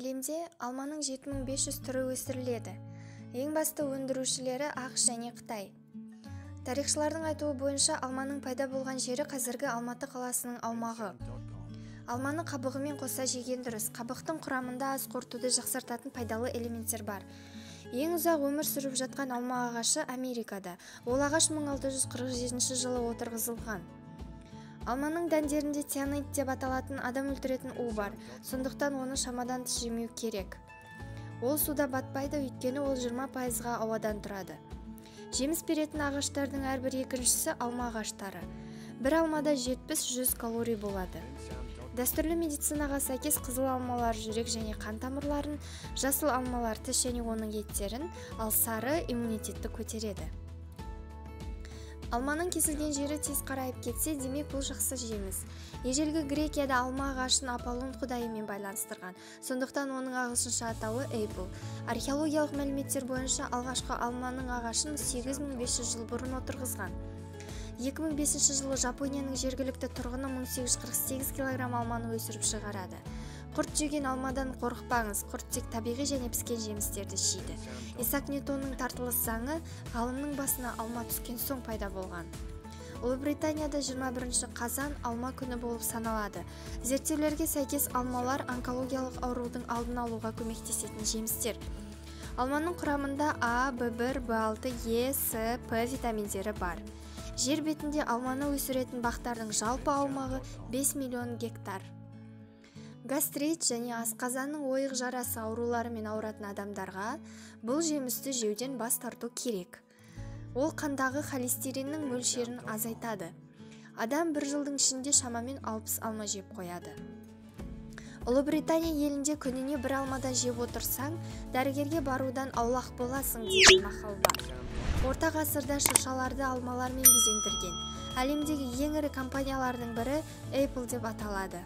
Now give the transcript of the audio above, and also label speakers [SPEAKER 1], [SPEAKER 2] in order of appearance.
[SPEAKER 1] Әлемде алманың 7500 түрі өсіріледі. Ең басты өндірушілері ақш және Қытай. Тарихшылардың айтуы бойынша алманың пайда болған жері қазіргі Алматы қаласының аумағы. Алманы қабығымен қоса жеген дұрыс. Қабықтың құрамында ас қорытуды жақсартатын пайдалы элементтер бар. Ең ұзақ өмір сүріп жатқан алма ағашы Америкада. Ол ағаш 1647 жылы отырғызылған. Алманың дәндерінде цианид деп аталатын адам өлтіретін у бар, сондықтан оны шамадан тыс жемеу керек. Ол суда батпайды, өйткені ол 20%-ға ауадан тұрады. Жеміс беретін ағаштардың әрбір екіншісі алма ағаштары. Бір алмада 70-100 калорий болады. Дәстүрлі медицинаға сәйкес қызыл алмалар жүрек және қан тамырларын, жасыл алмалар тіс және оның еттерін, ал сары иммунитетті көтереді. Алманың кесілген жері тез қарайып кетсе, демек бұл жақсы жеміс. Ежелгі Грекияда алма ағашын Аполлон құдайымен байланыстырған, сондықтан оның ағылшынша атауы Apple. Археологиялық мәліметтер бойынша алғашқы алманың ағашын 8500 жыл бұрын отырғызған. 2005 жылы Жапонияның жергілікті тұрғыны 1848 кг алманы өсіріп шығарады. Құрт жеген алмадан қорықпаңыз, құрт тек табиғи және піскен жемістерді жейді. Исаак Ньютонның тартылыс заңы ғалымның басына алма түскен соң пайда болған. Ұлыбританияда 21 қазан алма күні болып саналады. Зерттеулерге сәйкес алмалар онкологиялық аурудың алдын алуға көмектесетін жемістер. Алманың құрамында А, В1, В6, Е, С, П витаминдері бар. Жер бетінде алманы өсіретін бақтардың жалпы аумағы 5 миллион гектар. Гастрит және асқазанның ойық жарасы ауруларымен ауыратын адамдарға бұл жемісті жеуден бас тарту керек. Ол қандағы холестериннің мөлшерін азайтады. Адам бір жылдың ішінде шамамен 60 алма жеп қояды. Ұлыбритания елінде күніне бір алмадан жеп отырсаң, дәрігерге барудан аулақ боласың деген мақал бар. Орта ғасырда шыршаларды алмалармен безендірген. Әлемдегі ең ірі компаниялардың бірі Apple деп аталады.